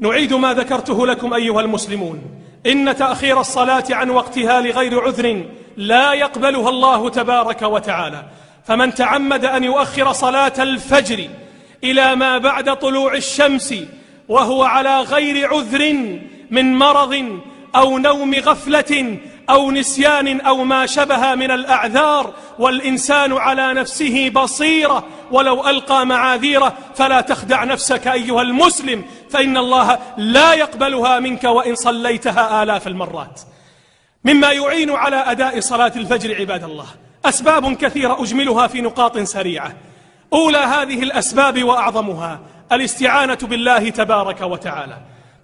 نعيد ما ذكرته لكم أيها المسلمون: إن تأخير الصلاة عن وقتها لغير عذر لا يقبلها الله تبارك وتعالى. فمن تعمد أن يؤخر صلاة الفجر إلى ما بعد طلوع الشمس وهو على غير عذر من مرض أو نوم غفلة أو نسيان أو ما شبه من الأعذار، والإنسان على نفسه بصيرة ولو ألقى معاذيره، فلا تخدع نفسك أيها المسلم، فإن الله لا يقبلها منك وإن صليتها آلاف المرات. مما يعين على أداء صلاة الفجر عباد الله أسباب كثيرة أجملها في نقاط سريعة. أولى هذه الأسباب وأعظمها الاستعانة بالله تبارك وتعالى.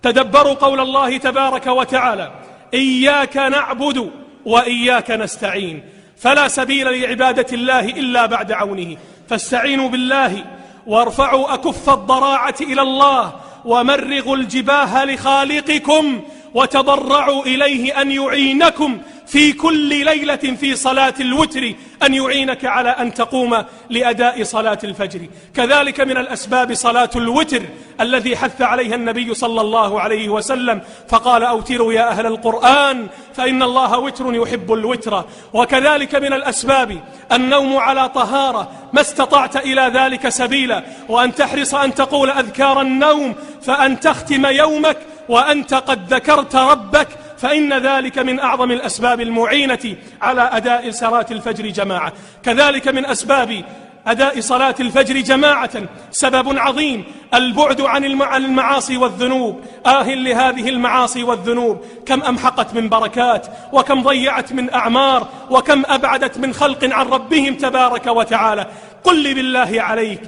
تدبروا قول الله تبارك وتعالى: إياك نعبد وإياك نستعين، فلا سبيل لعبادة الله إلا بعد عونه. فاستعينوا بالله وارفعوا أكف الضراعة إلى الله ومرغوا الجباه لخالقكم وتضرعوا إليه أن يعينكم في كل ليلة في صلاة الوتر، أن يعينك على أن تقوم لأداء صلاة الفجر. كذلك من الأسباب صلاة الوتر الذي حث عليها النبي صلى الله عليه وسلم، فقال: أوتروا يا أهل القرآن فإن الله وتر يحب الوتر. وكذلك من الأسباب النوم على طهارة ما استطعت إلى ذلك سبيلا، وأن تحرص أن تقول أذكار النوم، فأن تختم يومك وأنت قد ذكرت ربك، فإن ذلك من أعظم الأسباب المعينة على أداء صلاة الفجر جماعة. كذلك من أسباب أداء صلاة الفجر جماعة سبب عظيم البعد عن المعاصي والذنوب. لهذه المعاصي والذنوب كم أمحقت من بركات، وكم ضيعت من أعمار، وكم أبعدت من خلق عن ربهم تبارك وتعالى. قل لي بالله عليك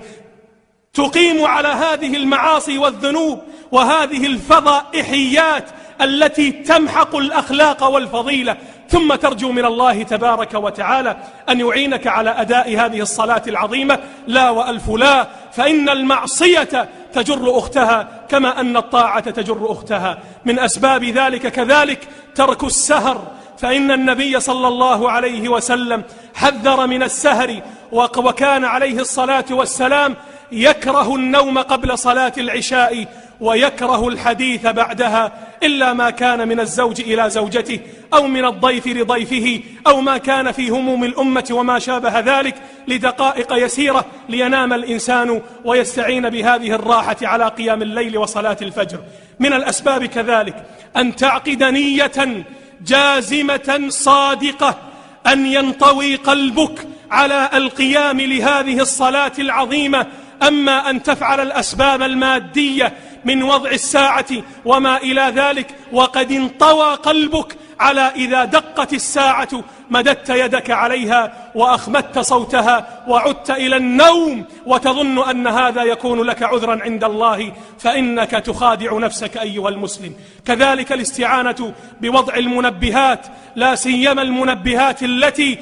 تقيم على هذه المعاصي والذنوب وهذه الفضائحيات التي تمحق الأخلاق والفضيلة، ثم ترجو من الله تبارك وتعالى أن يعينك على أداء هذه الصلاة العظيمة؟ لا وألف لا، فإن المعصية تجر أختها كما أن الطاعة تجر أختها. من أسباب ذلك كذلك ترك السهر، فإن النبي صلى الله عليه وسلم حذر من السهر، وكان عليه الصلاة والسلام يكره النوم قبل صلاة العشاء ويكره الحديث بعدها، إلا ما كان من الزوج إلى زوجته أو من الضيف لضيفه أو ما كان في هموم الأمة وما شابه ذلك لدقائق يسيرة لينام الإنسان ويستعين بهذه الراحة على قيام الليل وصلاة الفجر. من الأسباب كذلك أن تعقد نية جازمة صادقة أن ينطوي قلبك على القيام لهذه الصلاة العظيمة. أما أن تفعل الأسباب المادية من وضع الساعة وما إلى ذلك وقد انطوى قلبك على إذا دقت الساعة مددت يدك عليها وأخمدت صوتها وعدت إلى النوم وتظن أن هذا يكون لك عذرا عند الله، فإنك تخادع نفسك أيها المسلم. كذلك الاستعانة بوضع المنبهات، لا سيما المنبهات التي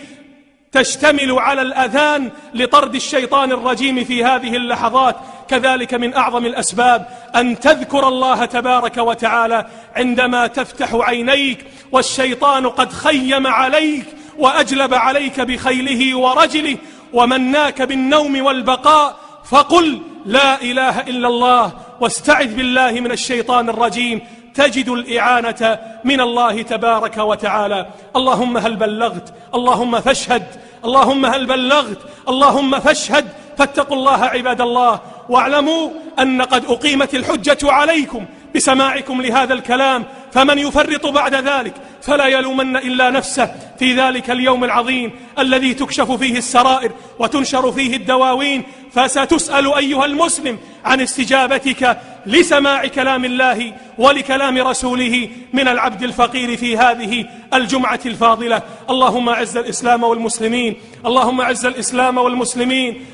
تشتمل على الأذان لطرد الشيطان الرجيم في هذه اللحظات. كذلك من أعظم الأسباب أن تذكر الله تبارك وتعالى عندما تفتح عينيك والشيطان قد خيم عليك وأجلب عليك بخيله ورجله ومناك بالنوم والبقاء، فقل لا إله إلا الله واستعذ بالله من الشيطان الرجيم، تجد الإعانة من الله تبارك وتعالى. اللهم هل بلغت؟ اللهم فاشهد. اللهم هل بلغت؟ اللهم فاشهد. فاتقوا الله عباد الله، واعلموا أن قد أقيمت الحجة عليكم بسماعكم لهذا الكلام، فمن يفرط بعد ذلك فلا يلومن إلا نفسه في ذلك اليوم العظيم الذي تكشف فيه السرائر وتنشر فيه الدواوين. فستسأل أيها المسلم عن استجابتك لسماع كلام الله ولكلام رسوله من العبد الفقير في هذه الجمعة الفاضلة. اللهم أعز الإسلام والمسلمين، اللهم أعز الإسلام والمسلمين.